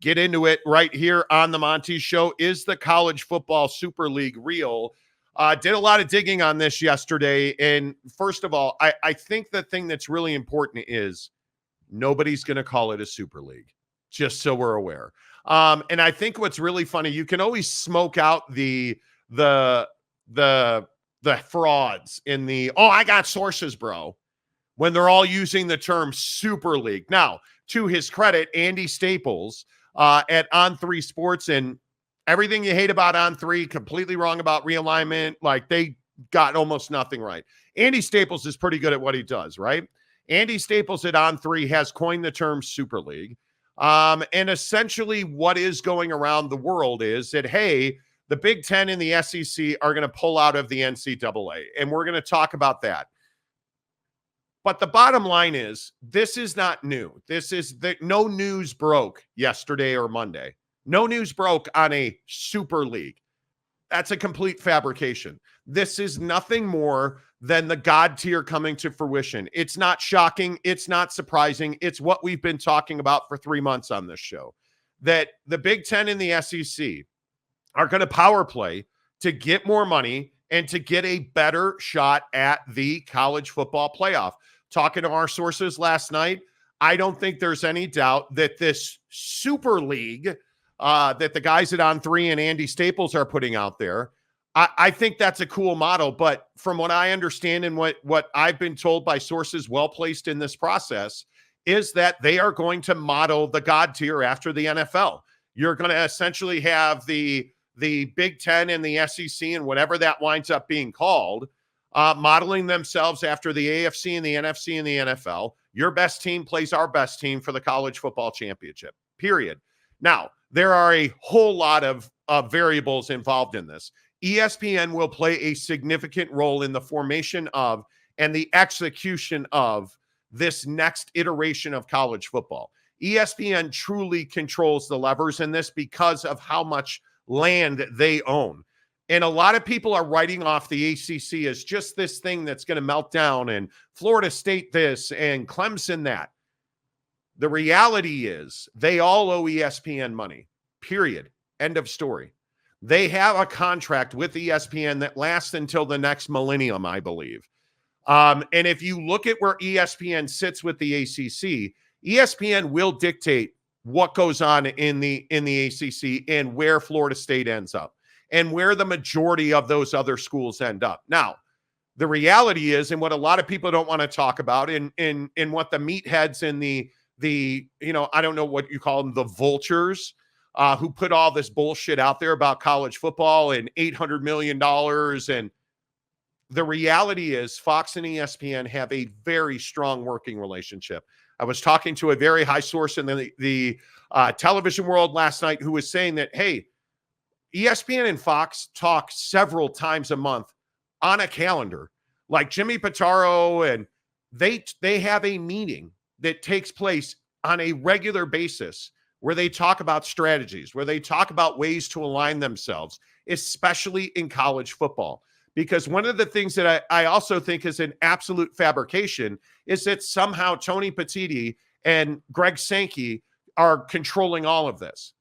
get into it right here on the Monty Show. Is the College Football Super League real? Did a lot of digging on this yesterday. And first of all, I think the thing that's really important is nobody's going to call it a Super League, just so we're aware. And I think what's really funny, you can always smoke out the frauds in the, oh, I got sources, bro, when they're all using the term Super League. Now, to his credit, Andy Staples at On3 Sports, and everything you hate about On3, completely wrong about realignment. Like, they got almost nothing right. Andy Staples is pretty good at what he does, right? Andy Staples at On3 has coined the term Super League. And essentially what is going around the world is that, hey, the Big Ten and the SEC are going to pull out of the NCAA, and we're going to talk about that. But the bottom line is, this is not new. No news broke yesterday or Monday. No news broke on a Super League. That's a complete fabrication. This is nothing more than the God tier coming to fruition. It's not shocking. It's not surprising. It's what we've been talking about for 3 months on this show, that the Big Ten and the SEC are going to power play to get more money and to get a better shot at the college football playoff. Talking to our sources last night, I don't think there's any doubt that this Super League that the guys at On3 and Andy Staples are putting out there, I think that's a cool model. But from what I understand and what I've been told by sources well-placed in this process, is that they are going to model the God tier after the NFL. You're going to essentially have the Big Ten and the SEC and whatever that winds up being called, modeling themselves after the AFC and the NFC and the NFL. Your best team plays our best team for the college football championship, period. Now, there are a whole lot of variables involved in this. ESPN will play a significant role in the formation of and the execution of this next iteration of college football. ESPN truly controls the levers in this because of how much land they own. And a lot of people are writing off the ACC as just this thing that's going to melt down, and Florida State this and Clemson that. The reality is they all owe ESPN money, period. End of story. They have a contract with ESPN that lasts until the next millennium, I believe. And if you look at where ESPN sits with the ACC, ESPN will dictate what goes on in the ACC and where Florida State ends up and where the majority of those other schools end up. Now, the reality is, and what a lot of people don't want to talk about, in what the meatheads and the I don't know what you call them, the vultures, who put all this bullshit out there about college football and $800 million. And the reality is Fox and ESPN have a very strong working relationship. I was talking to a very high source in the television world last night who was saying that, hey, ESPN and Fox talk several times a month on a calendar. Like Jimmy Pitaro, and they have a meeting that takes place on a regular basis where they talk about strategies, where they talk about ways to align themselves, especially in college football. Because one of the things that I also think is an absolute fabrication is that somehow Tony Petitti and Greg Sankey are controlling all of this.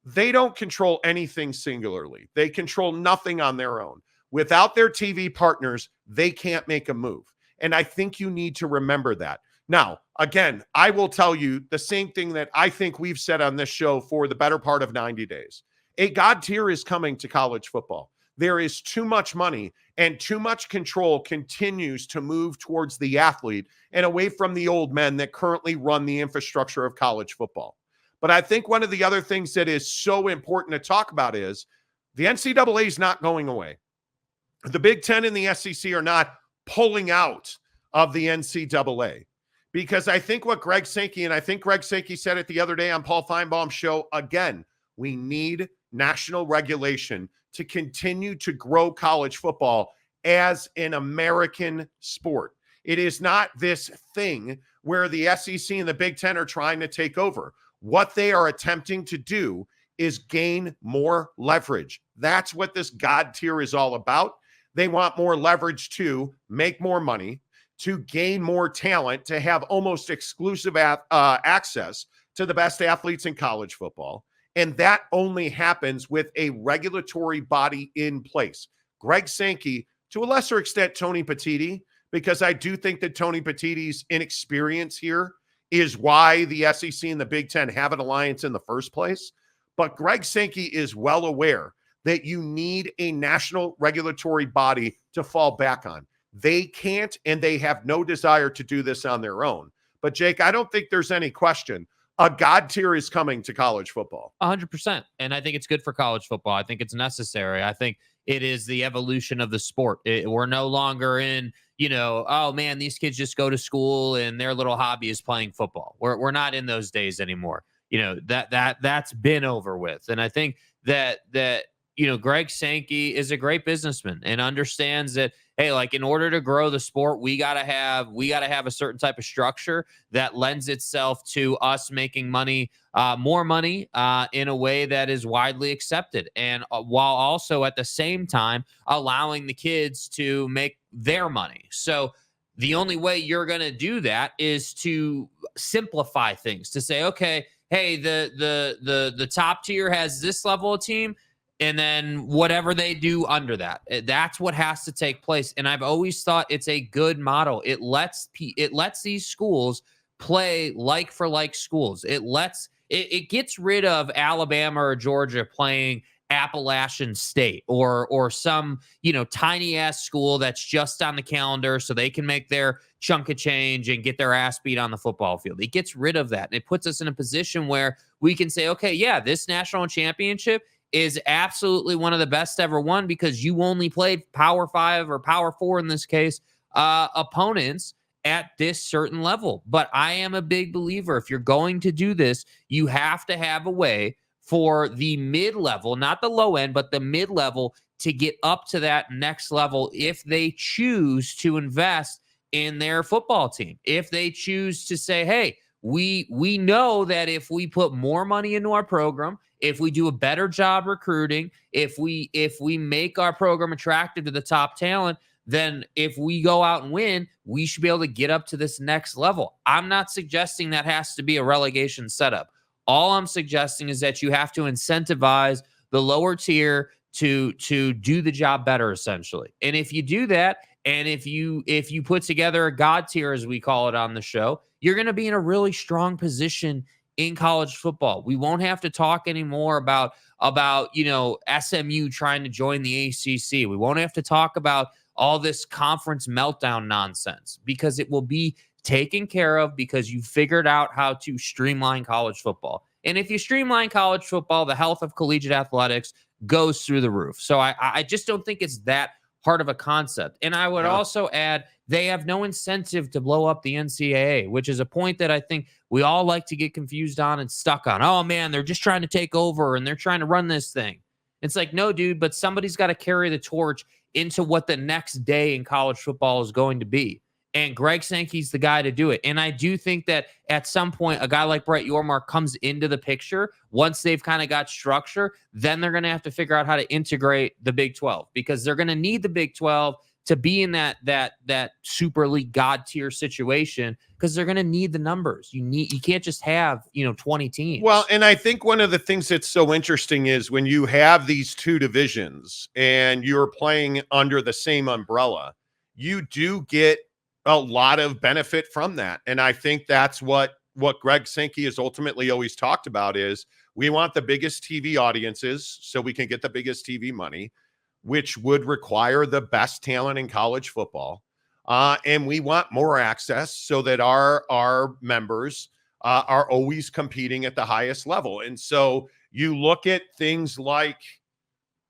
They don't control anything singularly. They control nothing on their own. Without their TV partners, they can't make a move. And I think you need to remember that. Now, again, I will tell you the same thing that I think we've said on this show for the better part of 90 days. A God tier is coming to college football. There is too much money and too much control continues to move towards the athlete and away from the old men that currently run the infrastructure of college football. But I think one of the other things that is so important to talk about is the NCAA is not going away. The Big Ten and the SEC are not pulling out of the NCAA. Because I think what Greg Sankey, and I think Greg Sankey said it the other day on Paul Feinbaum's show, again, we need national regulation to continue to grow college football as an American sport. It is not this thing where the SEC and the Big Ten are trying to take over. What they are attempting to do is gain more leverage. That's what this God tier is all about. They want more leverage to make more money, to gain more talent, to have almost exclusive access to the best athletes in college football. And that only happens with a regulatory body in place. Greg Sankey, to a lesser extent, Tony Petitti, because I do think that Tony Petitti's inexperience here is why the SEC and the Big Ten have an alliance in the first place. But Greg Sankey is well aware that you need a national regulatory body to fall back on. They can't, and they have no desire to do this on their own. But Jake, I don't think there's any question. A God tier is coming to college football. 100%. And I think it's good for college football. I think it's necessary. I think it is the evolution of the sport. We're no longer in, oh man, these kids just go to school and their little hobby is playing football. We're not in those days anymore. That's been over with. And I think that Greg Sankey is a great businessman and understands that, hey, like in order to grow the sport, we gotta have a certain type of structure that lends itself to us making money, more money, in a way that is widely accepted, and while also at the same time allowing the kids to make their money. So the only way you're gonna do that is to simplify things, to say, okay, hey, the top tier has this level of team, and then whatever they do under that, that's what has to take place. And I've always thought it's a good model. It lets these schools play like for like schools. It gets rid of Alabama or Georgia playing Appalachian State or some tiny ass school that's just on the calendar so they can make their chunk of change and get their ass beat on the football field. It gets rid of that, and it puts us in a position where we can say, okay, yeah, this national championship is absolutely one of the best ever won because you only played Power 5 or Power 4 in this case, opponents at this certain level. But I am a big believer, if you're going to do this, you have to have a way for the mid-level, not the low end, but the mid-level to get up to that next level if they choose to invest in their football team. If they choose to say, hey, we know that if we put more money into our program, if we do a better job recruiting, if we make our program attractive to the top talent, then if we go out and win, we should be able to get up to this next level. I'm not suggesting that has to be a relegation setup. All I'm suggesting is that you have to incentivize the lower tier to do the job better, essentially. And if you do that, and if you put together a God tier, as we call it on the show, you're going to be in a really strong position in college football. We won't have to talk anymore about SMU trying to join the ACC. We won't have to talk about all this conference meltdown nonsense because it will be taken care of because you figured out how to streamline college football. And if you streamline college football, the health of collegiate athletics goes through the roof. So I just don't think it's that hard of a concept. And I would also add, they have no incentive to blow up the NCAA, which is a point that I think we all like to get confused on and stuck on. Oh man, they're just trying to take over and they're trying to run this thing. It's like, no, dude, but somebody's got to carry the torch into what the next day in college football is going to be. And Greg Sankey's the guy to do it. And I do think that at some point, a guy like Brett Yormark comes into the picture. Once they've kind of got structure, then they're going to have to figure out how to integrate the Big 12 because they're going to need the Big 12 to be in that Super League God tier situation because they're going to need the numbers. You can't just have 20 teams. Well, and I think one of the things that's so interesting is when you have these two divisions and you're playing under the same umbrella, you do get a lot of benefit from that. And I think that's what Greg Sankey has ultimately always talked about is we want the biggest TV audiences so we can get the biggest TV money, which would require the best talent in college football. And we want more access so that our members are always competing at the highest level. And so you look at things like,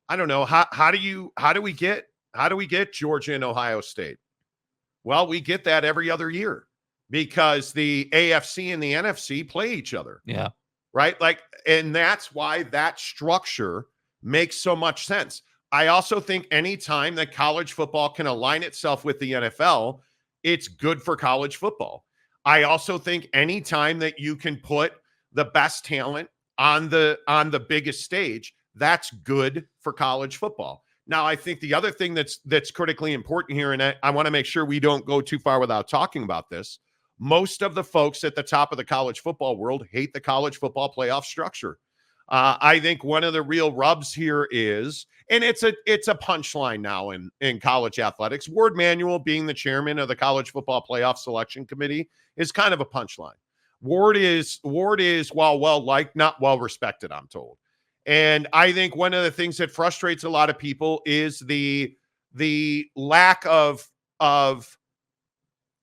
I don't know, how do we get Georgia and Ohio State? Well, we get that every other year because the AFC and the NFC play each other. Yeah. Right? And that's why that structure makes so much sense. I also think anytime that college football can align itself with the NFL, it's good for college football. I also think anytime that you can put the best talent on the biggest stage, that's good for college football. Now, I think the other thing that's critically important here, and I want to make sure we don't go too far without talking about this, most of the folks at the top of the college football world hate the college football playoff structure. I think one of the real rubs here is, and it's a punchline now in college athletics. Ward Manuel, being the chairman of the College Football Playoff Selection Committee, is kind of a punchline. Ward is while well liked, not well respected, I'm told. And I think one of the things that frustrates a lot of people is the lack of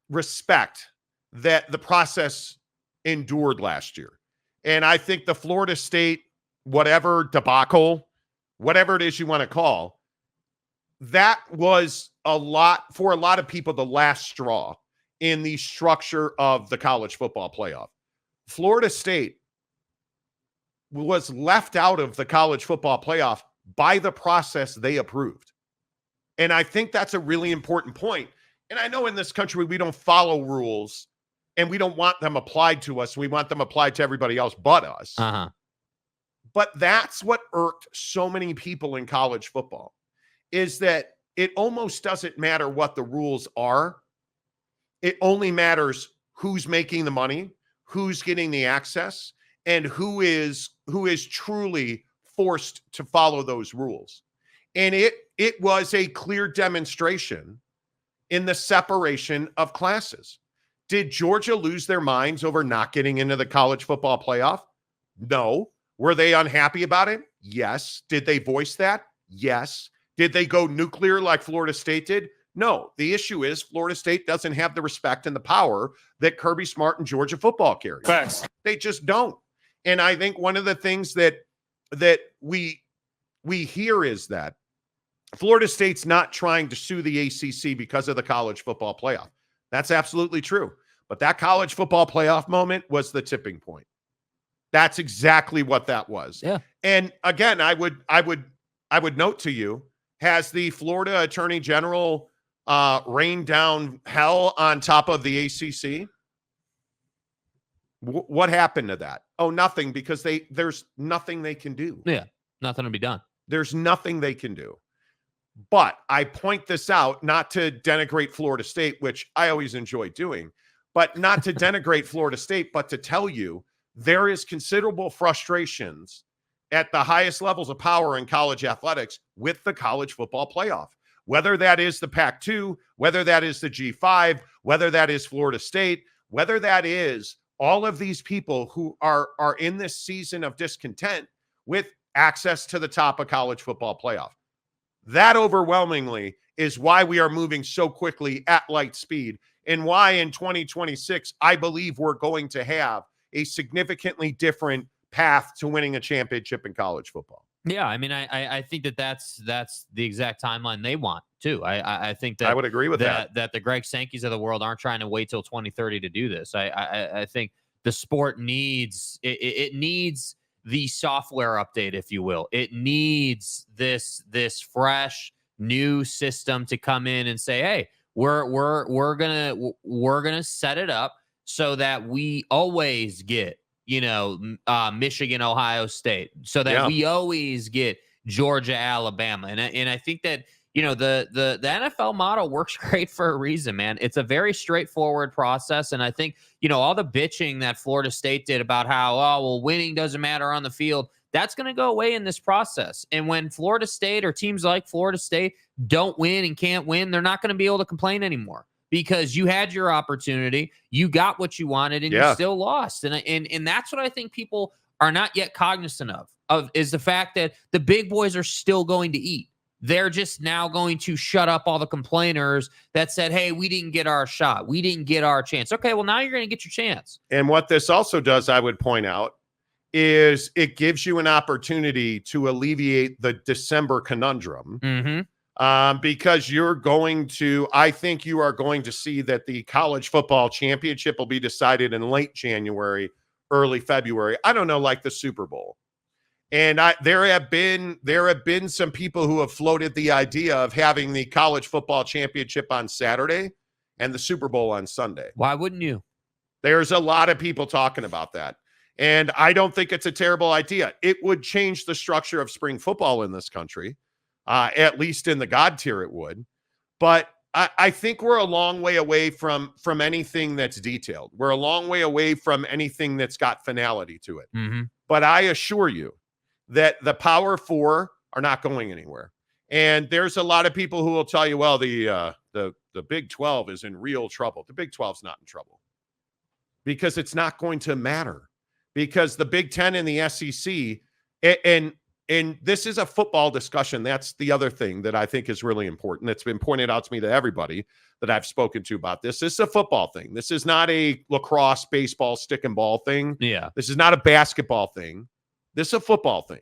respect that the process endured last year. And I think the Florida State, whatever debacle, whatever it is you want to call, that was for a lot of people, the last straw in the structure of the college football playoff. Florida State was left out of the college football playoff by the process they approved. And I think that's a really important point. And I know in this country, we don't follow rules and we don't want them applied to us. We want them applied to everybody else but us. But that's what irked so many people in college football, is that it almost doesn't matter what the rules are. It only matters who's making the money, who's getting the access, and who is truly forced to follow those rules. And it was a clear demonstration in the separation of classes. Did Georgia lose their minds over not getting into the college football playoff? No. Were they unhappy about it? Yes. Did they voice that? Yes. Did they go nuclear like Florida State did? No. The issue is Florida State doesn't have the respect and the power that Kirby Smart and Georgia football carry. Facts. They just don't. And I think one of the things that we hear is that Florida State's not trying to sue the ACC because of the college football playoff. That's absolutely true. But that college football playoff moment was the tipping point. That's exactly what that was. Yeah. And again, I would note to you, has the Florida Attorney General rained down hell on top of the ACC? What happened to that? Oh, nothing, because there's nothing they can do. Yeah, nothing to be done. There's nothing they can do. But I point this out not to denigrate Florida State, which I always enjoy doing, but not to denigrate Florida State, but to tell you there is considerable frustrations at the highest levels of power in college athletics with the college football playoff. Whether that is the Pac-2, whether that is the G5, whether that is Florida State, whether that is all of these people who are in this season of discontent with access to the top of college football playoff. That overwhelmingly is why we are moving so quickly at light speed, and why in 2026, I believe we're going to have a significantly different path to winning a championship in college football. Yeah, I mean, I think that's the exact timeline they want too. I think that I would agree with that. That the Greg Sankeys of the world aren't trying to wait till 2030 to do this. I think the sport needs it needs the software update, if you will. It needs this fresh new system to come in and say, hey, we're gonna set it up so that we always get, Michigan, Ohio State, so that we always get Georgia, Alabama. And I think that, the NFL model works great for a reason, man. It's a very straightforward process. And I think, all the bitching that Florida State did about how, winning doesn't matter on the field, that's going to go away in this process. And when Florida State or teams like Florida State don't win and can't win, they're not going to be able to complain anymore, because you had your opportunity, you got what you wanted, and you still lost. And that's what I think people are not yet cognizant of is the fact that the big boys are still going to eat. They're just now going to shut up all the complainers that said, hey, we didn't get our shot. We didn't get our chance. Okay, well, now you're going to get your chance. And what this also does, I would point out, is it gives you an opportunity to alleviate the December conundrum. Because I think you are going to see that the college football championship will be decided in late January, early February. I don't know, like the Super Bowl. And there have been some people who have floated the idea of having the college football championship on Saturday and the Super Bowl on Sunday. Why wouldn't you? There's a lot of people talking about that. And I don't think it's a terrible idea. It would change the structure of spring football in this country. At least in the God tier, it would. But I think we're a long way away from anything that's detailed. We're a long way away from anything that's got finality to it. But I assure you, that the Power Four are not going anywhere. And there's a lot of people who will tell you, well, the Big 12 is in real trouble. The Big 12's not in trouble because it's not going to matter, because the Big 10 and the SEC, and this is a football discussion. That's the other thing that I think is really important. That's been pointed out to me to everybody that I've spoken to about this. This is a football thing. This is not a lacrosse, baseball, stick and ball thing. Yeah. This is not a basketball thing. This is a football thing.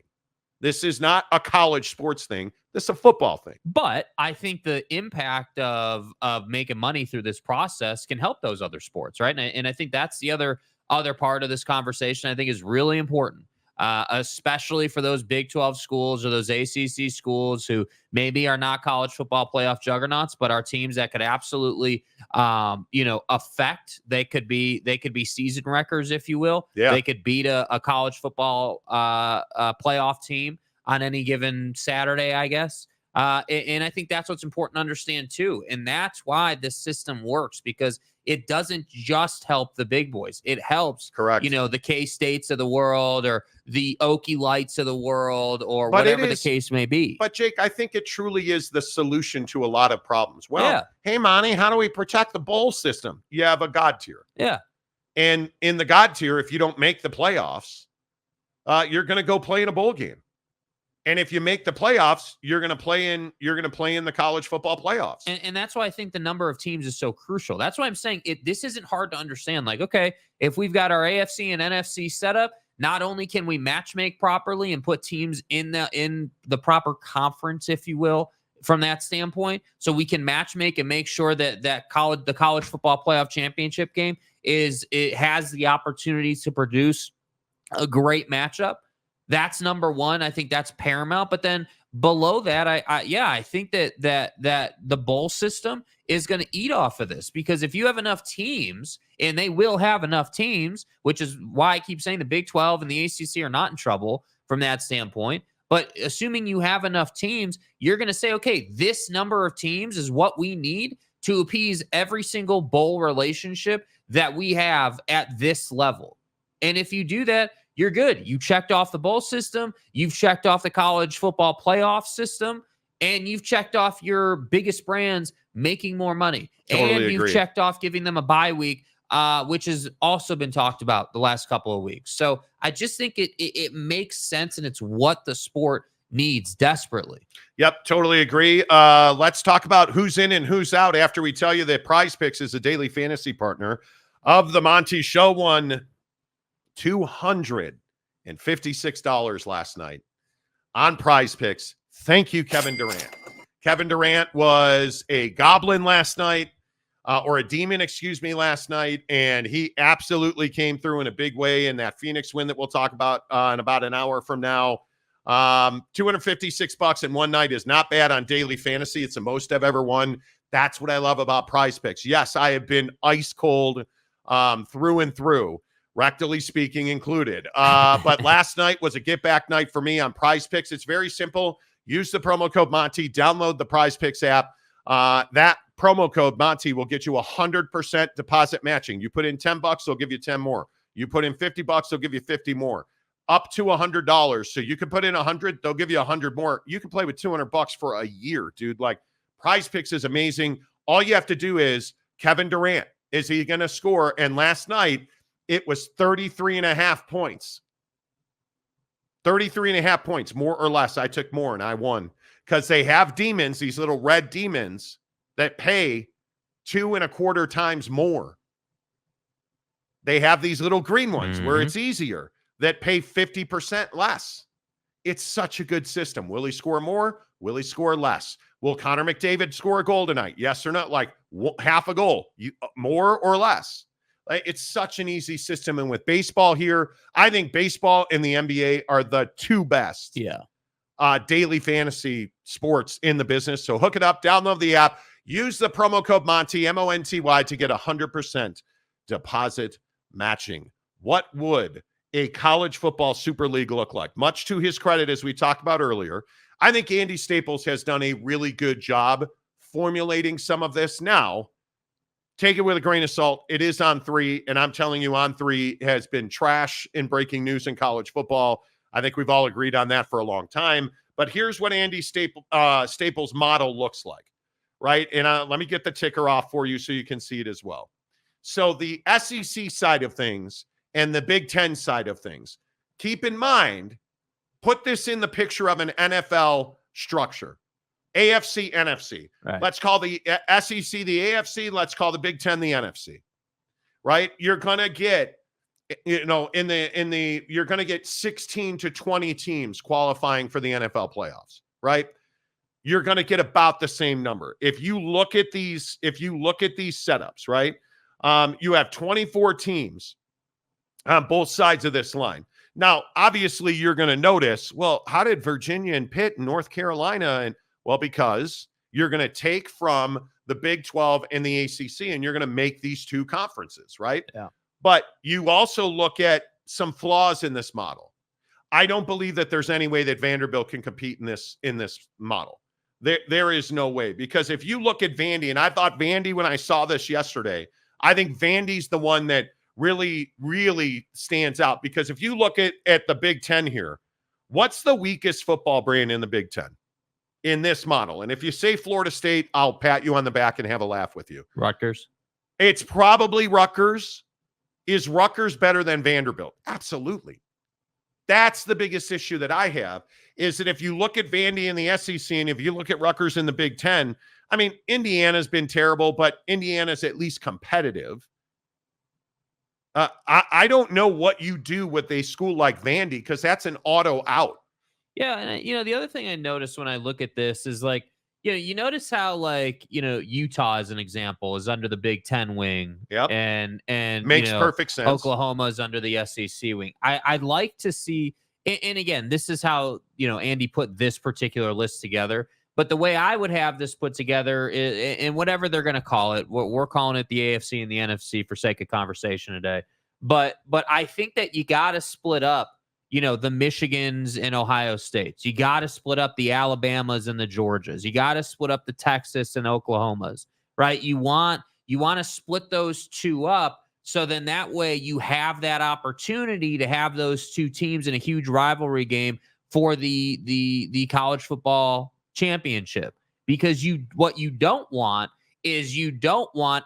This is not a college sports thing. This is a football thing. But I think the impact of making money through this process can help those other sports, right? And I think that's the other part of this conversation I think is really important, especially for those Big 12 schools or those ACC schools who maybe are not college football playoff juggernauts, but are teams that could absolutely, affect. They could be season wreckers, if you will. Yeah. They could beat a college football playoff team on any given Saturday, I guess. And I think that's what's important to understand too. And that's why this system works, because it doesn't just help the big boys. It helps, Correct. The K-States of the world or the Okie Lights of the world or whatever the case may be. But Jake, I think it truly is the solution to a lot of problems. Well, yeah. Hey, Monty, how do we protect the bowl system? You have a God tier. Yeah. And in the God tier, if you don't make the playoffs, you're going to go play in a bowl game. And if you make the playoffs, you're going to play in the college football playoffs. And that's why I think the number of teams is so crucial. That's why I'm saying this isn't hard to understand. Like, okay, if we've got our AFC and NFC set up, not only can we match make properly and put teams in the proper conference, if you will, from that standpoint, so we can match make and make sure that the college football playoff championship game it has the opportunities to produce a great matchup. That's number one. I think that's paramount. But then below that, I think that the bowl system is going to eat off of this, because if you have enough teams, and they will have enough teams, which is why I keep saying the Big 12 and the ACC are not in trouble from that standpoint. But assuming you have enough teams, you're going to say, okay, this number of teams is what we need to appease every single bowl relationship that we have at this level. And if you do that, you're good. You checked off the bowl system. You've checked off the college football playoff system. And you've checked off your biggest brands making more money. Totally and you've agree. checked off giving them a bye week, which has also been talked about the last couple of weeks. So I just think it makes sense, and it's what the sport needs desperately. Yep, totally agree. Let's talk about who's in and who's out after we tell you that Prize Picks is a daily fantasy partner of the Monty Show. Won $256 last night on Prize Picks. Thank you, Kevin Durant. Kevin Durant was a goblin last night, or a demon, last night, and he absolutely came through in a big way in that Phoenix win that we'll talk about in about an hour from now. $256 in one night is not bad on daily fantasy. It's the most I've ever won. That's what I love about Prize Picks. Yes, I have been ice cold through and through, rectally speaking included. But last night was a get back night for me on Prize Picks. It's very simple. Use the promo code Monty. Download the Prize Picks app. That promo code Monty will get you 100% deposit matching. You put in $10, they'll give you 10 more. You put in $50, they'll give you 50 more. Up to $100. So you can put in 100, they'll give you 100 more. You can play with $200 for a year, dude. Like, Prize Picks is amazing. All you have to do is Kevin Durant. Is he going to score? And last night it was 33.5 points. 33.5 points, more or less. I took more and I won, because they have demons, these little red demons that pay 2.25 times more. They have these little green ones where it's easier, that pay 50% less. It's such a good system. Will he score more? Will he score less? Will Connor McDavid score a goal tonight? Yes or no? Like half a goal, more or less. It's such an easy system. And with baseball here, I think baseball and the NBA are the two best daily fantasy sports in the business. So hook it up, download the app, use the promo code Monty, MONTY, to get 100% deposit matching. What would a college football super league look like? Much to his credit, as we talked about earlier, I think Andy Staples has done a really good job formulating some of this. Now, take it with a grain of salt. It is On3, and I'm telling you, On3 has been trash in breaking news in college football. I think we've all agreed on that for a long time. But here's what Andy Staples' model looks like, right? And let me get the ticker off for you so you can see it as well. So the SEC side of things and the Big Ten side of things, keep in mind, put this in the picture of an NFL structure. AFC, NFC. Right. Let's call the SEC the AFC. Let's call the Big Ten the NFC. Right? You're gonna get, you're gonna get 16 to 20 teams qualifying for the NFL playoffs. Right? You're gonna get about the same number. If you look at these setups, right? You have 24 teams on both sides of this line. Now, obviously, you're going to notice, well, how did Virginia and Pitt and North Carolina and well, because you're going to take from the Big 12 and the ACC, and you're going to make these two conferences, right? Yeah. But you also look at some flaws in this model. I don't believe that there's any way that Vanderbilt can compete in this model. There is no way, because if you look at Vandy, and I thought Vandy when I saw this yesterday, I think Vandy's the one that really, really stands out, because if you look at the Big Ten here, what's the weakest football brand in the Big Ten? In this model. And if you say Florida State, I'll pat you on the back and have a laugh with you. Rutgers. It's probably Rutgers. Is Rutgers better than Vanderbilt? Absolutely. That's the biggest issue that I have, is that if you look at Vandy in the SEC and if you look at Rutgers in the Big Ten, I mean, Indiana's been terrible, but Indiana's at least competitive. I don't know what you do with a school like Vandy, because that's an auto out. Yeah, and the other thing I noticed when I look at this is, like, you notice how, like, Utah, as an example, is under the Big Ten wing. Yep. And makes perfect sense. Oklahoma is under the SEC wing. I'd like to see, and again, this is how Andy put this particular list together. But the way I would have this put together is, and whatever they're going to call it, we're calling it the AFC and the NFC for sake of conversation today. But I think that you got to split up, the Michigans and Ohio States. You got to split up the Alabamas and the Georgias. You got to split up the Texas and Oklahomas, right? You want to split those two up, so then that way you have that opportunity to have those two teams in a huge rivalry game for the college football championship. Because what you don't want is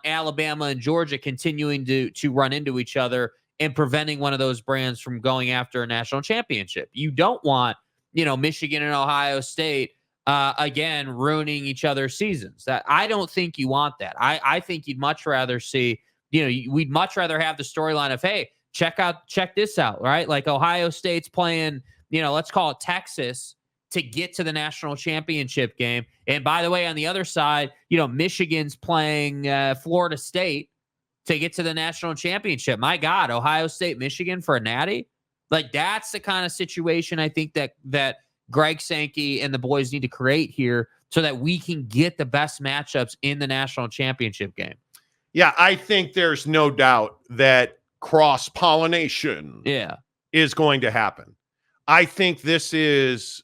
Alabama and Georgia continuing to run into each other and preventing one of those brands from going after a national championship. You don't want, Michigan and Ohio State, again, ruining each other's seasons. That I don't think you want that. I think you'd much rather see, we'd much rather have the storyline of, hey, check this out, right? Like Ohio State's playing, let's call it Texas, to get to the national championship game. And by the way, on the other side, Michigan's playing Florida State to get to the national championship. My God, Ohio State, Michigan for a natty? Like, that's the kind of situation I think that Greg Sankey and the boys need to create here, so that we can get the best matchups in the national championship game. Yeah, I think there's no doubt that cross-pollination is going to happen. I think this is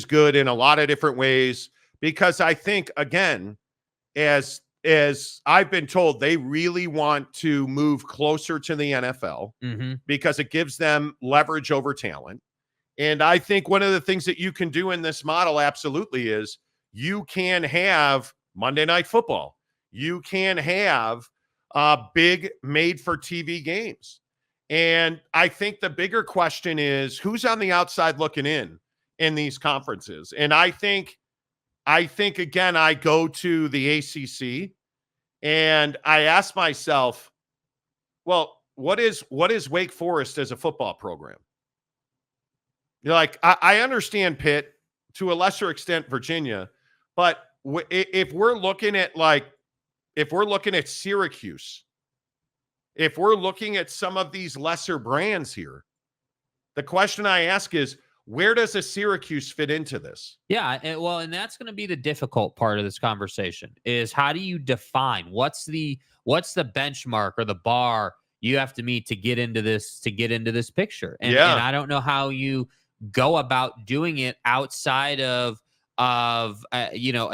good in a lot of different ways, because I think, again, as I've been told, they really want to move closer to the NFL because it gives them leverage over talent. And I think one of the things that you can do in this model absolutely is you can have Monday Night Football. You can have big made-for-TV games. And I think the bigger question is, who's on the outside looking in these conferences? And I think, again, I go to the ACC and I ask myself, well, what is Wake Forest as a football program? Like, I understand Pitt, to a lesser extent Virginia, but if we're looking at Syracuse, if we're looking at some of these lesser brands here, the question I ask is, where does a Syracuse fit into this? Yeah, and that's going to be the difficult part of this conversation, is how do you define what's the benchmark or the bar you have to meet to get into this picture? And I don't know how you go about doing it outside of a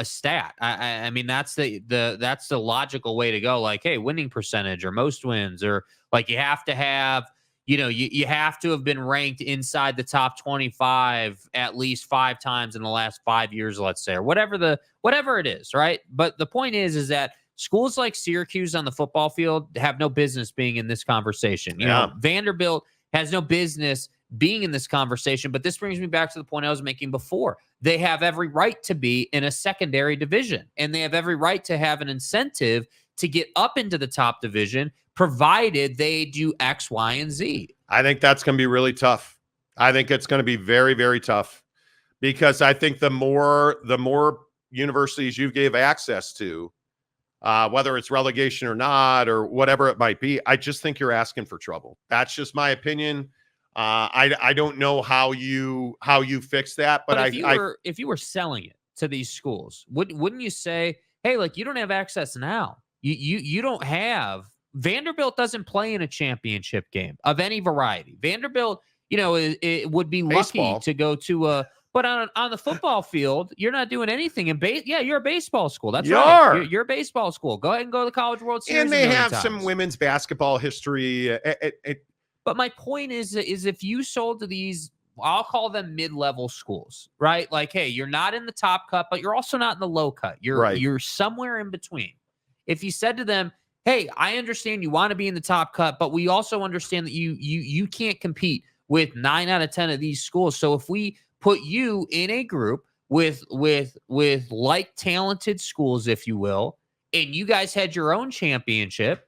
stat. I mean, that's the logical way to go. Like, hey, winning percentage or most wins, or like you have to have you have to have been ranked inside the top 25 at least 5 times in the last 5 years, let's say, or whatever it is, right? But the point is that schools like Syracuse on the football field have no business being in this conversation. You know, Vanderbilt has no business being in this conversation. But this brings me back to the point I was making before. They have every right to be in a secondary division, and they have every right to have an incentive to get up into the top division, provided they do X, Y, and Z. I think that's going to be really tough. I think it's going to be very, very tough, because I think the more universities you gave access to, whether it's relegation or not, or whatever it might be, I just think you're asking for trouble. That's just my opinion. I don't know how you fix that, but if you were selling it to these schools, wouldn't you say, hey, like, you don't have access now. You don't have. Vanderbilt doesn't play in a championship game of any variety. Vanderbilt, it would be lucky to go to a. But on the football field, you're not doing anything. Yeah, you're a baseball school. That's right. You're a baseball school. Go ahead and go to the College World Series. And they have some women's basketball history. But my point is if you sold to these, I'll call them mid-level schools, right? Like, hey, you're not in the top cut, but you're also not in the low cut. You're somewhere in between. If you said to them, hey, I understand you want to be in the top cut, but we also understand that you can't compete with 9 out of 10 of these schools. So if we put you in a group with like talented schools, if you will, and you guys had your own championship,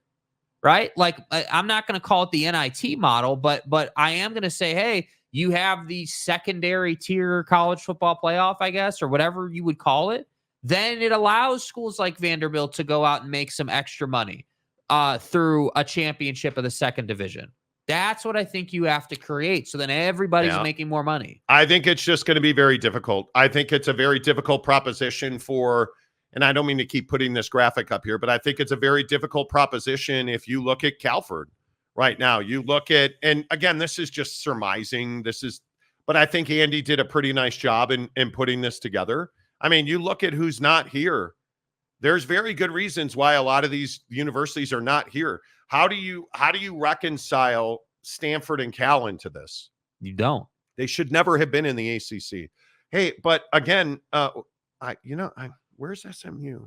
right? Like, I'm not going to call it the NIT model, but I am going to say, hey, you have the secondary tier college football playoff, I guess, or whatever you would call it. Then it allows schools like Vanderbilt to go out and make some extra money through a championship of the second division. That's what I think you have to create. So then everybody's making more money. I think it's just going to be very difficult. I think it's a very difficult proposition and I don't mean to keep putting this graphic up here, but I think it's a very difficult proposition if you look at Calford right now. You look at, and again, this is just surmising. But I think Andy did a pretty nice job in putting this together. I mean, you look at who's not here. There's very good reasons why a lot of these universities are not here. How do you reconcile Stanford and Cal into this? You don't. They should never have been in the ACC. Hey, but again, where's SMU?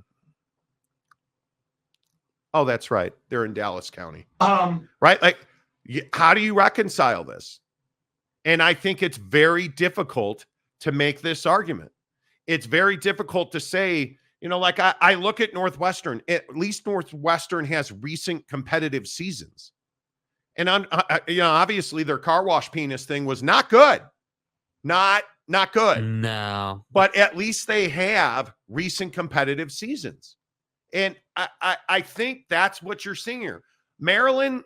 Oh, that's right. They're in Dallas County. Right? Like, how do you reconcile this? And I think it's very difficult to make this argument. It's very difficult to say, like I look at Northwestern. At least Northwestern has recent competitive seasons. And obviously their car wash penis thing was not good. Not good. No. But at least they have recent competitive seasons. And I think that's what you're seeing here. Maryland's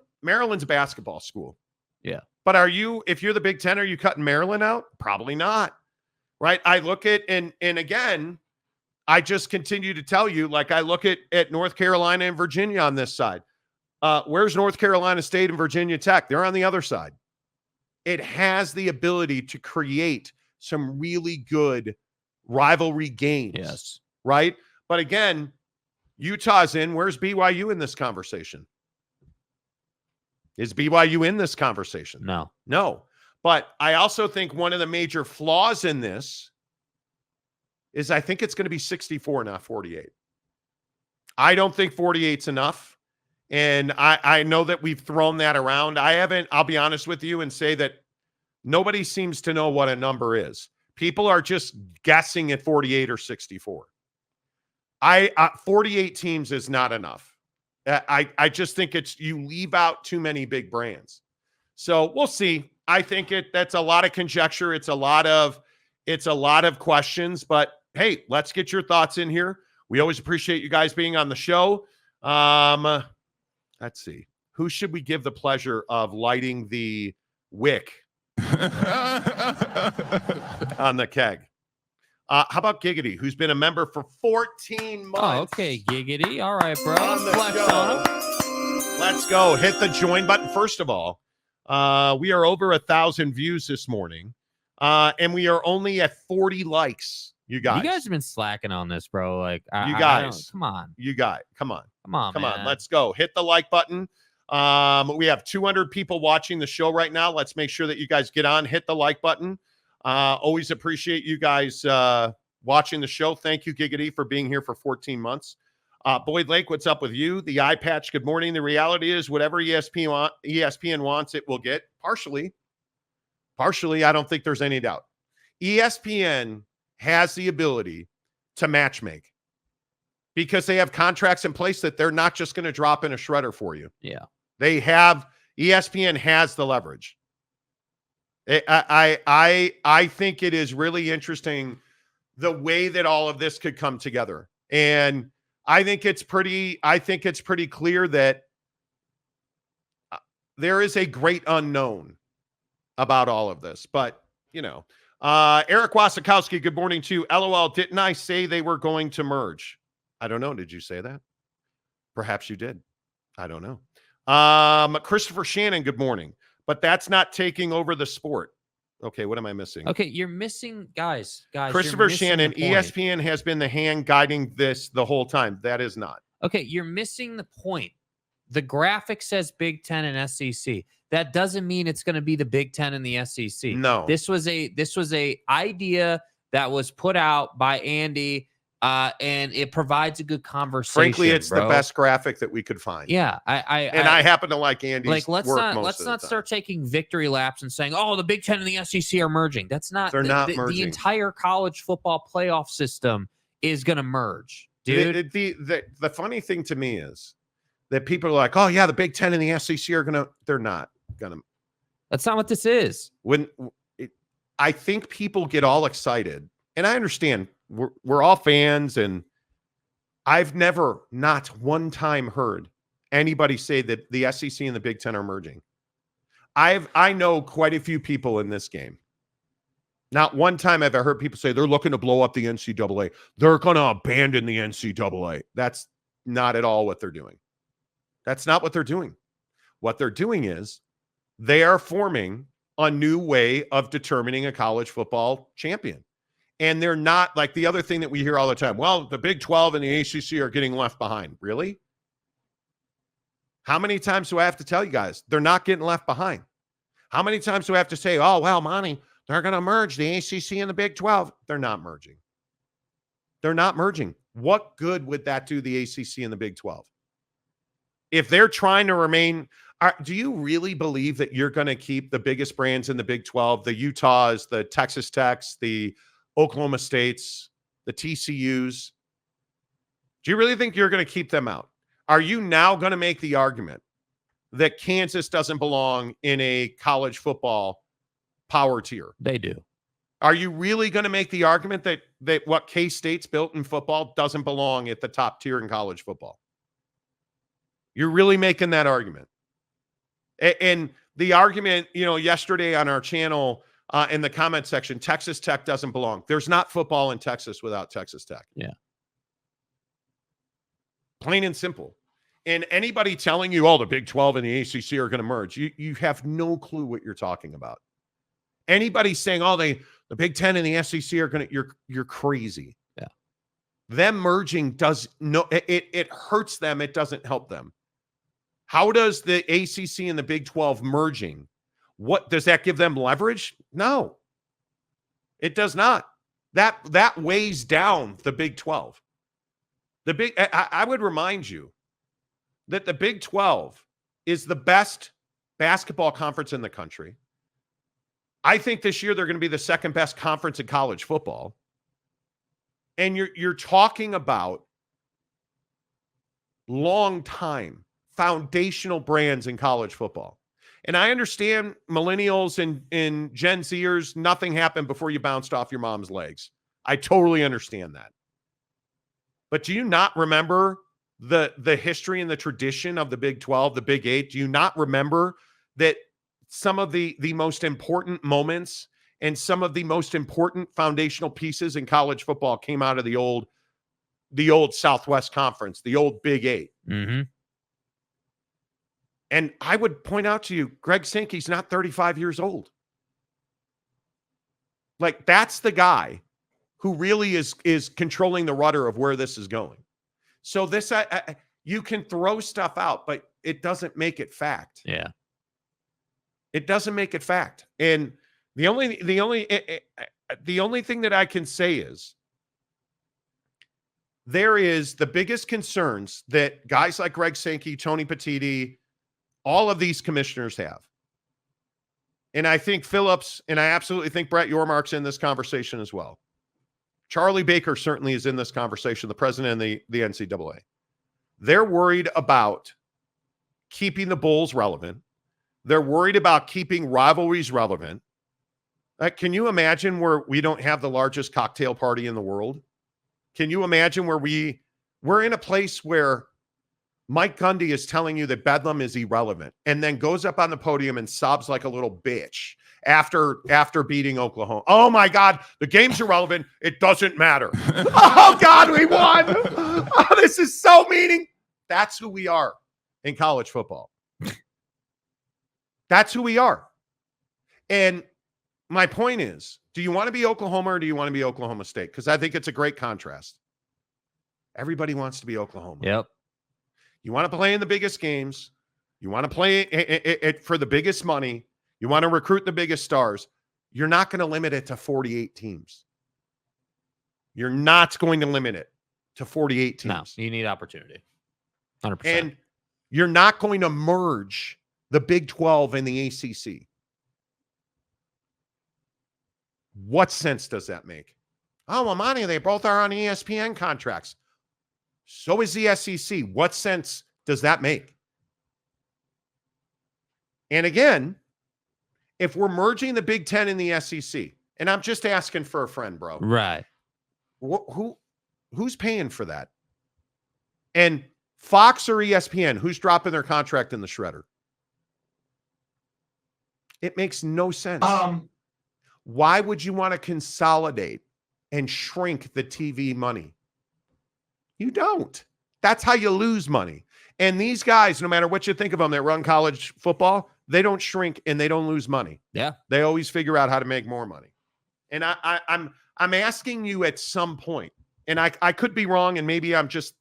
a basketball school. Yeah. But if you're the Big Ten, are you cutting Maryland out? Probably not. Right? I look at, and again, I just continue to tell you, like, I look at North Carolina and Virginia on this side. Where's North Carolina State and Virginia Tech? They're on the other side. It has the ability to create some really good rivalry games. Yes. Right? But again, Utah's in. Where's BYU in this conversation? Is BYU in this conversation? No. But I also think one of the major flaws in this is I think it's going to be 64, not 48. I don't think 48's enough. And I know that we've thrown that around. I'll be honest with you and say that nobody seems to know what a number is. People are just guessing at 48 or 64. 48 teams is not enough. I just think you leave out too many big brands. So we'll see. I think that's a lot of conjecture. It's a lot of questions, but hey, let's get your thoughts in here. We always appreciate you guys being on the show. Let's see. Who should we give the pleasure of lighting the wick on the keg? How about Giggity, who's been a member for 14 months? Oh, okay, Giggity. All right, bro. Flex on him. Let's go. Hit the join button. First of all, we are over 1,000 views this morning, and we are only at 40 likes. You guys have been slacking on this, bro. Like, come on. Come on. Let's go. Hit the like button. We have 200 people watching the show right now. Let's make sure that you guys get on, hit the like button. Always appreciate you guys watching the show. Thank you, Giggity, for being here for 14 months. Boyd Lake, what's up with you? The eye patch, good morning. The reality is whatever ESPN wants, it will get. Partially, I don't think there's any doubt. ESPN has the ability to matchmake because they have contracts in place that they're not just going to drop in a shredder for you. Yeah. ESPN has the leverage. I think it is really interesting the way that all of this could come together. And I think it's pretty clear that there is a great unknown about all of this. But, Eric Wasikowski, good morning to you. LOL, didn't I say they were going to merge? I don't know. Did you say that? Perhaps you did. I don't know. Christopher Shannon, good morning. But that's not taking over the sport. Okay, what am I missing? Okay, you're missing, guys. Christopher Shannon, ESPN has been the hand guiding this the whole time. That is not. Okay, you're missing the point. The graphic says Big Ten and SEC. That doesn't mean it's going to be the Big Ten and the SEC. No. This was a idea that was put out by Andy, and it provides a good conversation. Frankly, it's the best graphic that we could find. Yeah, I happen to like Andy's let's work not start taking victory laps and saying, "Oh, the Big Ten and the SEC are merging." That's not. They're not merging. The entire college football playoff system is going to merge, dude. The funny thing to me is that people are like, "Oh yeah, the Big Ten and the SEC are gonna." They're not gonna. That's not what this is. I think people get all excited, and I understand we're all fans, and I've never, not one time, heard anybody say that the SEC and the Big Ten are merging. I know quite a few people in this game. Not one time have I heard people say they're looking to blow up the NCAA. They're going to abandon the NCAA. That's not at all what they're doing. That's not what they're doing. What they're doing is they are forming a new way of determining a college football champion. And they're not like the other thing that we hear all the time. Well, the Big 12 and the ACC are getting left behind. Really? How many times do I have to tell you guys they're not getting left behind? How many times do I have to say, oh, well, Monty, they're going to merge the ACC and the Big 12? They're not merging. They're not merging. What good would that do the ACC and the Big 12? If they're trying to remain, do you really believe that you're going to keep the biggest brands in the Big 12, the Utahs, the Texas Techs, the Oklahoma States, the TCUs? Do you really think you're going to keep them out? Are you now going to make the argument that Kansas doesn't belong in a college football power tier? They do. Are you really going to make the argument that what K-State's built in football doesn't belong at the top tier in college football? You're really making that argument. And the argument, yesterday on our channel, in the comment section, Texas Tech doesn't belong. There's not football in Texas without Texas Tech. Yeah. Plain and simple. And anybody telling you, the Big 12 and the ACC are going to merge, you have no clue what you're talking about. Anybody saying, the Big 10 and the SEC are going to, you're crazy. Yeah. Them merging it hurts them. It doesn't help them. How does the ACC and the Big 12 merging, what does that give them leverage? No, it does not. That weighs down the Big 12. I would remind you that the Big 12 is the best basketball conference in the country. I think this year they're going to be the second best conference in college football. And you're talking about long time foundational brands in college football. And I understand millennials and Gen Zers, nothing happened before you bounced off your mom's legs. I totally understand that. But do you not remember the history and the tradition of the Big 12, the Big 8? Do you not remember that some of the most important moments and some of the most important foundational pieces in college football came out of the old Southwest Conference, the old Big 8? Mm-hmm. And I would point out to you, Greg Sankey's not 35 years old. Like, that's the guy who really is controlling the rudder of where this is going. So this, you can throw stuff out, but it doesn't make it fact. Yeah. It doesn't make it fact. And the only thing that I can say is there is the biggest concerns that guys like Greg Sankey, Tony Petitti, all of these commissioners have. And I think Phillips, and I absolutely think Brett Yormark's in this conversation as well. Charlie Baker certainly is in this conversation, the president of the NCAA. They're worried about keeping the Bulls relevant. They're worried about keeping rivalries relevant. Can you imagine where we don't have the largest cocktail party in the world? Can you imagine where we're in a place where Mike Gundy is telling you that Bedlam is irrelevant and then goes up on the podium and sobs like a little bitch after beating Oklahoma. Oh my God, the game's irrelevant. It doesn't matter. Oh God, we won. Oh, this is so meaning. That's who we are in college football. That's who we are. And my point is, do you want to be Oklahoma or do you want to be Oklahoma State? Because I think it's a great contrast. Everybody wants to be Oklahoma. Yep. You want to play in the biggest games. You want to play it for the biggest money. You want to recruit the biggest stars. You're not going to limit it to 48 teams. You're not going to limit it to 48 teams. No, you need opportunity. 100%. And you're not going to merge the Big 12 and the ACC. What sense does that make? Oh, well, Monty, they both are on ESPN contracts. So is the SEC. What sense does that make? And again, if we're merging the Big 10 and the SEC, and I'm just asking for a friend, bro. Right. Who's paying for that? And Fox or ESPN, who's dropping their contract in the shredder? It makes no sense. Why would you want to consolidate and shrink the TV money? You don't. That's how you lose money. And these guys, no matter what you think of them that run college football, they don't shrink and they don't lose money. Yeah. They always figure out how to make more money. And I'm asking you at some point, and I could be wrong, and maybe I'm just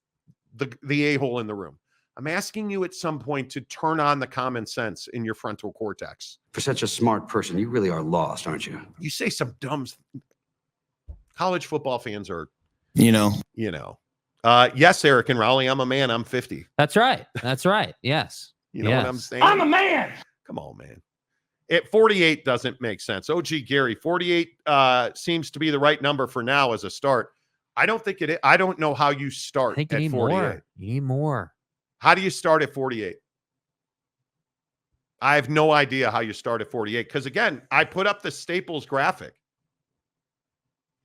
the a-hole in the room. I'm asking you at some point to turn on the common sense in your frontal cortex. For such a smart person, you really are lost, aren't you? You say some dumb. College football fans are, yes, Eric and Raleigh, I'm a man. I'm 50. That's right. That's right. Yes. You know yes. what I'm saying? I'm a man. Come on, man. At 48 doesn't make sense. OG Gary, 48 seems to be the right number for now as a start. I don't think it is. I don't know how you start I think at you need 48. more. You need more. How do you start at 48? I have no idea how you start at 48. Because again, I put up the Staples graphic.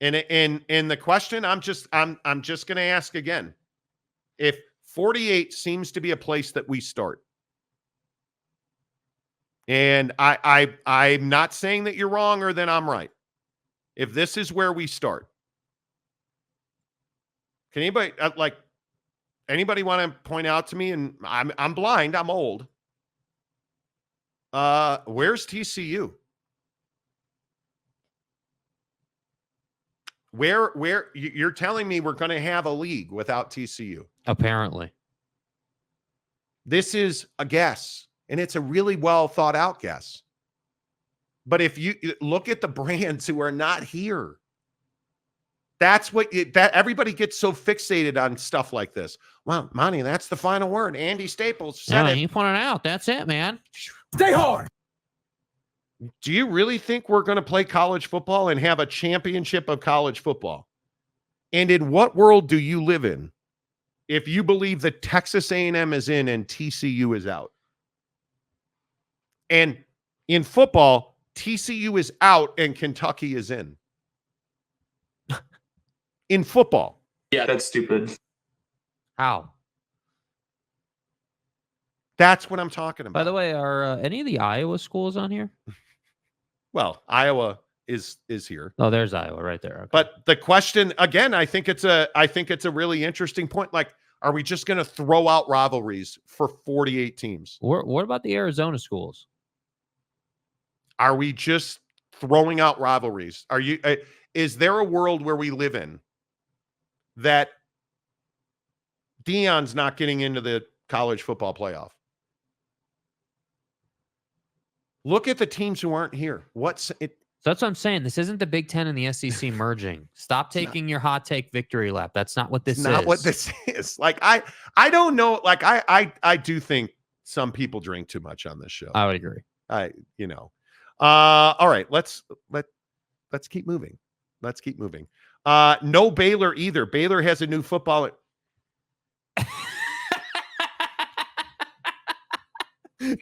And the question I'm just going to ask again. If 48 seems to be a place that we start. And I'm not saying that you're wrong or that I'm right. If this is where we start. Can anybody want to point out to me? And I'm blind, I'm old. Where's TCU? Where you're telling me we're going to have a league without TCU? Apparently. This is a guess, and it's a really well thought out guess. But if you look at the brands who are not here, that's that everybody gets so fixated on stuff like this. Well, Monty, that's the final word. Andy Staples said it. You pointed out. That's it, man. Stay hard. Do you really think we're going to play college football and have a championship of college football? And in what world do you live in if you believe that Texas A&M is in and TCU is out? And in football, TCU is out and Kentucky is in. In football. Yeah, that's stupid. How? That's what I'm talking about. By the way, are any of the Iowa schools on here? Well, Iowa is here. Oh, there's Iowa right there. Okay. But the question again, I think it's a really interesting point. Like, are we just going to throw out rivalries for 48 teams? What about the Arizona schools? Are we just throwing out rivalries? Is there a world where we live in that Deion's not getting into the college football playoff? Look at the teams who aren't here. What's it? So that's what I'm saying. This isn't the Big Ten and the SEC merging. Stop taking your hot take victory lap. That's not what this is. Not what this is. Like I don't know. Like I do think some people drink too much on this show. I would agree. All right, let's keep moving. Let's keep moving. No Baylor either. Baylor has a new football.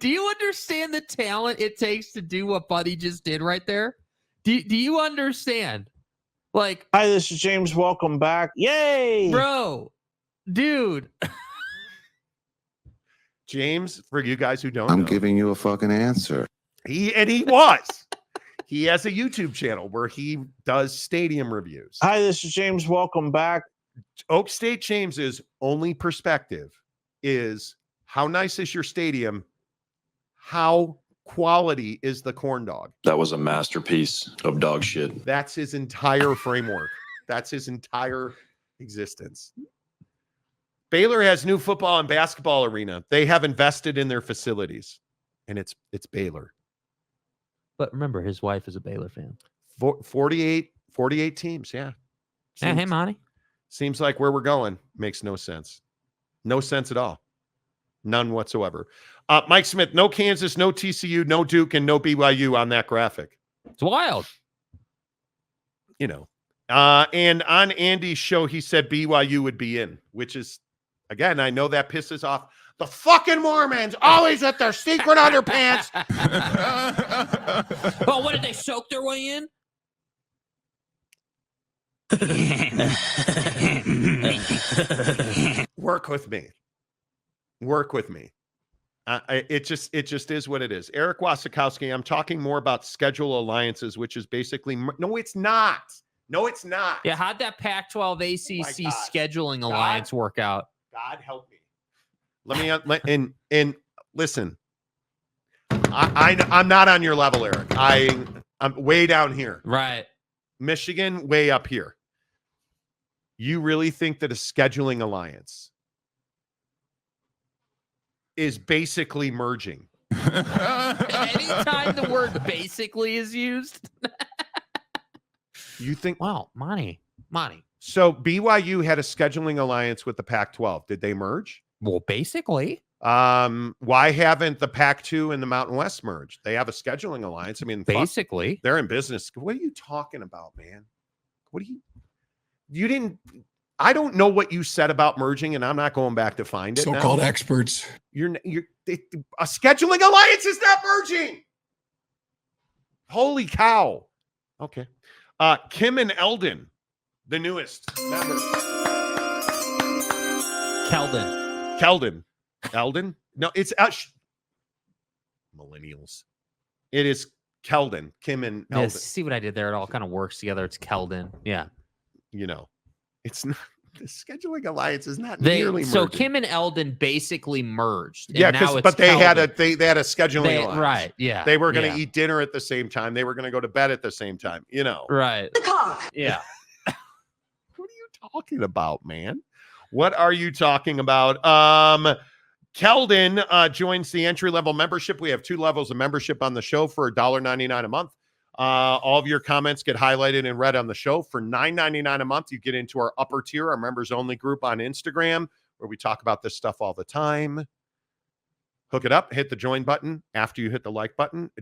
Do you understand the talent it takes to do what Buddy just did right there? Do you understand? Like, hi, this is James. Welcome back. Yay, bro, dude. James, for you guys who don't I'm know, giving you a fucking answer. he has a YouTube channel where he does stadium reviews. Hi, this is James. Welcome back. Oak State James's only perspective is how nice is your stadium? How quality is the corn dog? That was a masterpiece of dog shit. That's his entire framework. That's his entire existence. Baylor has new football and basketball arena. They have invested in their facilities, and it's Baylor. But remember, his wife is a Baylor fan. 48 teams, yeah. Yeah, hey, Monty. Seems like where we're going makes no sense. No sense at all. None whatsoever. Mike Smith, no Kansas, no TCU, no Duke, and no BYU on that graphic. It's wild. You know. And on Andy's show, he said BYU would be in, which is, again, I know that pisses off the fucking Mormons, always with their secret underpants. Oh, what did they soak their way in? Work with me. Work with me. It just is what it is. Eric Wasikowski, I'm talking more about schedule alliances, which is basically no, it's not. No, it's not. Yeah, how'd that Pac-12 ACC scheduling alliance work out? God help me. Let me and listen. I'm not on your level, Eric. I'm way down here. Right. Michigan, way up here. You really think that a scheduling alliance is basically merging? Anytime the word basically is used. You think? Wow, Monty. So BYU had a scheduling alliance with the Pac-12. Did they merge? Well, basically. Why haven't the Pac-2 and the Mountain West merged? They have a scheduling alliance. I mean, basically, they're in business. What are you talking about, man? You didn't. I don't know what you said about merging, and I'm not going back to find it. So-called experts. A scheduling alliance is not merging. Holy cow. Okay. Kim and Eldon, the newest member. Keldon. Eldon? No, it's millennials. It is Keldon. Kim and Eldon. Yeah, see what I did there? It all kind of works together. It's Keldon. Yeah. You know, it's not. The scheduling alliance is not nearly merging. So Kim and Eldon basically merged. Yeah, but they had a scheduling alliance. Right. Yeah. They were going to eat dinner at the same time. They were going to go to bed at the same time. You know. Right. Yeah. What are you talking about, man? What are you talking about? Keldon joins the entry-level membership. We have 2 levels of membership on the show for $1.99 a month. All of your comments get highlighted and read on the show. For $9.99 a month, you get into our upper tier, our members-only group on Instagram, where we talk about this stuff all the time. Hook it up, hit the join button. After you hit the like button,